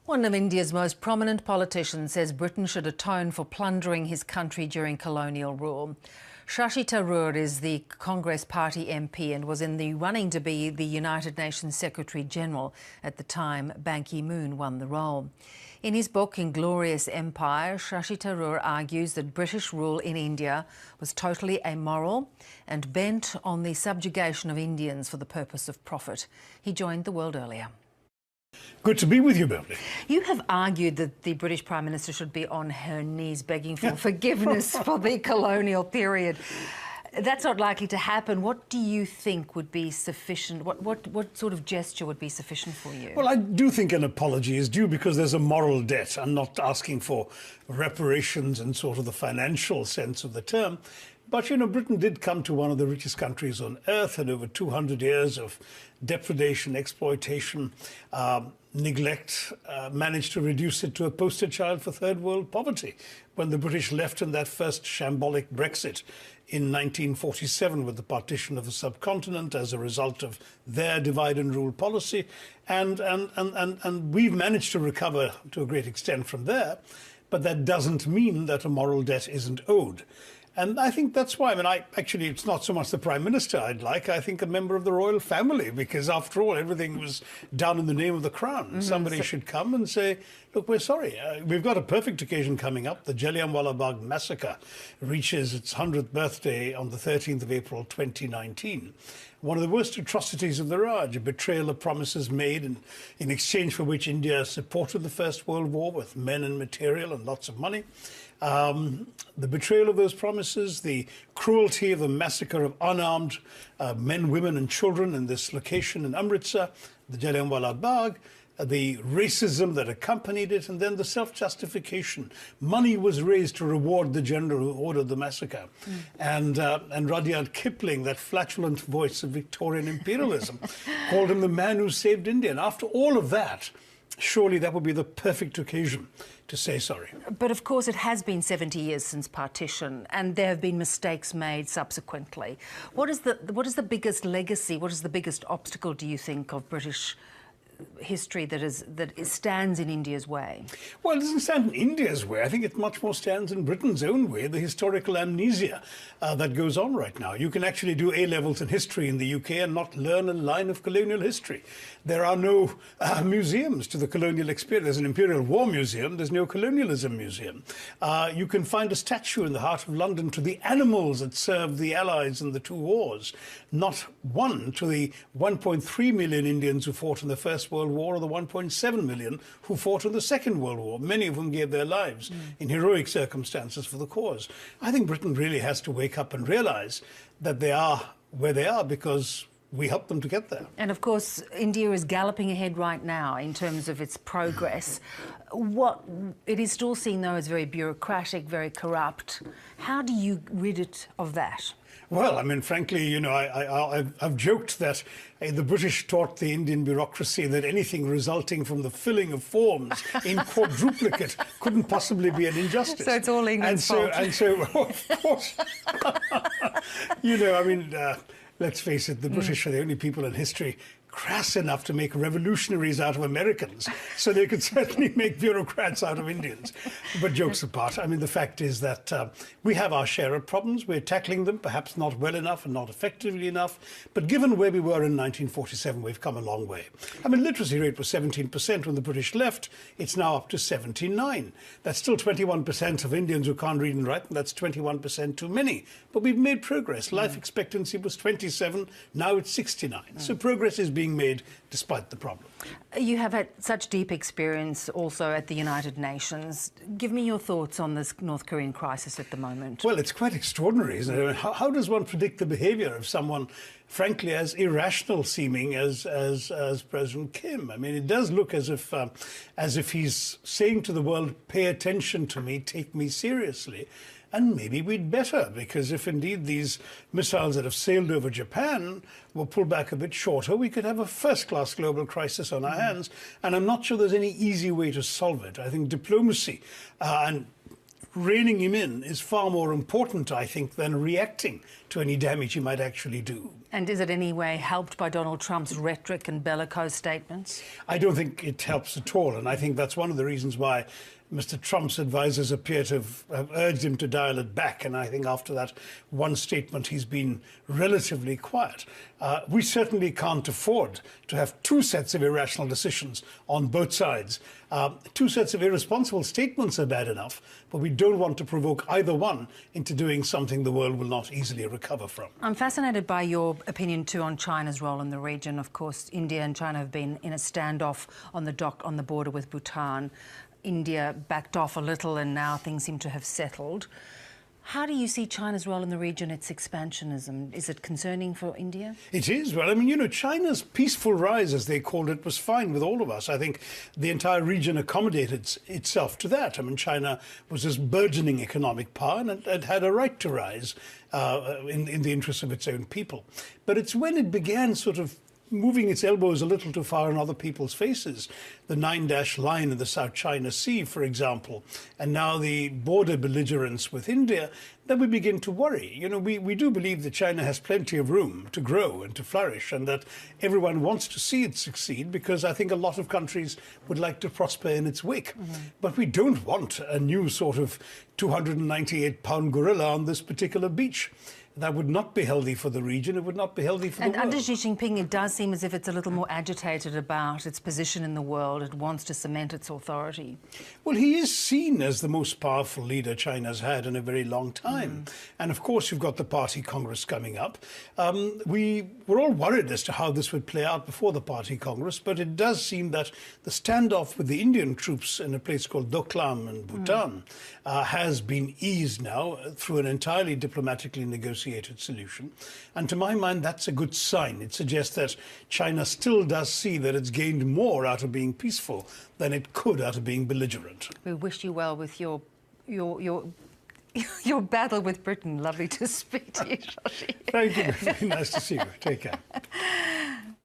One of India's most prominent politicians says Britain should atone for plundering his country during colonial rule. Shashi Tharoor is the Congress Party MP and was in the running to be the United Nations Secretary General at the time Ban Ki-moon won the role. In his book Inglorious Empire, Shashi Tharoor argues that British rule in India was totally amoral and bent on the subjugation of Indians for the purpose of profit. He joined The World earlier. Good to be with you, Beverly. You have argued that the British Prime Minister should be on her knees begging for forgiveness for the colonial period. That's not likely to happen. What do you think would be sufficient? What sort of gesture would be sufficient for you? Well, I do think an apology is due because there's a moral debt. I'm not asking for reparations in sort of the financial sense of the term. But, you know, Britain did come to one of the richest countries on earth, and over 200 years of depredation, exploitation, neglect, managed to reduce it to a poster child for third world poverty. When the British left in that first shambolic Brexit in 1947 with the partition of the subcontinent as a result of their divide and rule policy, and we've managed to recover to a great extent from there, but that doesn't mean that a moral debt isn't owed. And I think that's why, actually, it's not so much the Prime Minister I'd like, I think a member of the royal family, because after all, everything was done in the name of the Crown. Somebody should come and say, look, we're sorry. We've got a perfect occasion coming up. The Jallianwala Bagh massacre reaches its 100th birthday on the 13th of April, 2019. One of the worst atrocities of the Raj, a betrayal of promises made in exchange for which India supported the First World War with men and material and lots of money. The betrayal of those promises, the cruelty of the massacre of unarmed men, women and children in this location in Amritsar, the Jallianwala Bagh, the racism that accompanied it, and then the self-justification. Money was raised to reward the general who ordered the massacre. And Rudyard Kipling, that flatulent voice of Victorian imperialism, called him the man who saved India. And after all of that, surely that would be the perfect occasion to say sorry. But of course it has been 70 years since partition and there have been mistakes made subsequently. What is the biggest legacy, what is the biggest obstacle, do you think, of British history that stands in India's way? Well, it doesn't stand in India's way. I think it much more stands in Britain's own way, the historical amnesia that goes on right now. You can actually do A-levels in history in the UK and not learn a line of colonial history. There are no museums to the colonial experience. There's an Imperial War Museum, there's no colonialism museum. You can find a statue in the heart of London to the animals that served the Allies in the two wars, not one to the 1.3 million Indians who fought in the First World War or the 1.7 million who fought in the Second World War, many of whom gave their lives in heroic circumstances for the cause. I think Britain really has to wake up and realise that they are where they are because we helped them to get there. And of course, India is galloping ahead right now in terms of its progress. What it is still seen, though, as very bureaucratic, very corrupt. How do you rid it of that? Well, I mean, frankly, you know, I've joked that the British taught the Indian bureaucracy that anything resulting from the filling of forms in quadruplicate couldn't possibly be an injustice. So it's all England's fault. And so, of course, you know, I mean, let's face it, the British are the only people in history crass enough to make revolutionaries out of Americans, so they could certainly make bureaucrats out of Indians. But jokes apart, I mean, the fact is that we have our share of problems. We're tackling them, perhaps not well enough and not effectively enough. But given where we were in 1947, we've come a long way. I mean, literacy rate was 17% when the British left. It's now up to 79%. That's still 21% of Indians who can't read and write, and that's 21% too many. But we've made progress. Life expectancy was 27, now it's 69. So progress is being made despite the problem. You have had such deep experience also at the United Nations. Give me your thoughts on this North Korean crisis at the moment. Well, it's quite extraordinary, isn't it? I mean, how does one predict the behaviour of someone, frankly, as irrational seeming as President Kim? I mean, it does look as if he's saying to the world, pay attention to me, take me seriously. And maybe we'd better, because if indeed these missiles that have sailed over Japan were pulled back a bit shorter, we could have a first-class global crisis on our hands. And I'm not sure there's any easy way to solve it. I think diplomacy and reining him in is far more important, I think, than reacting to any damage he might actually do. And is it any way helped by Donald Trump's rhetoric and bellicose statements? I don't think it helps at all, and I think that's one of the reasons why Mr. Trump's advisors appear to have urged him to dial it back, and I think after that one statement he's been relatively quiet. We certainly can't afford to have two sets of irrational decisions on both sides. Two sets of irresponsible statements are bad enough, but we don't want to provoke either one into doing something the world will not easily recover from. I'm fascinated by your opinion too on China's role in the region. Of course, India and China have been in a standoff on the border with Bhutan. India backed off a little and now things seem to have settled. How do you see China's role in the region, its expansionism? Is it concerning for India? It is. Well, I mean, you know, China's peaceful rise, as they called it, was fine with all of us. I think the entire region accommodated itself to that. I mean, China was this burgeoning economic power and it had a right to rise in the interests of its own people. But it's when it began sort of moving its elbows a little too far in other people's faces. The 9-dash line in the South China Sea, for example, and now the border belligerence with India, then we begin to worry. You know, we do believe that China has plenty of room to grow and to flourish, and that everyone wants to see it succeed, because I think a lot of countries would like to prosper in its wake. But we don't want a new sort of 298-pound gorilla on this particular beach. That would not be healthy for the region. It would not be healthy for the world. And under Xi Jinping, it does seem as if it's a little more agitated about its position in the world. It wants to cement its authority. Well, he is seen as the most powerful leader China's had in a very long time. And of course, you've got the Party Congress coming up. We were all worried as to how this would play out before the Party Congress, but it does seem that the standoff with the Indian troops in a place called Doklam in Bhutan has been eased now through an entirely diplomatically negotiated solution. And to my mind, that's a good sign. It suggests that China still does see that it's gained more out of being peaceful than it could out of being belligerent. We wish you well with your battle with Britain. Lovely to speak to you, Shashi. Thank you. Very nice to see you. Take care.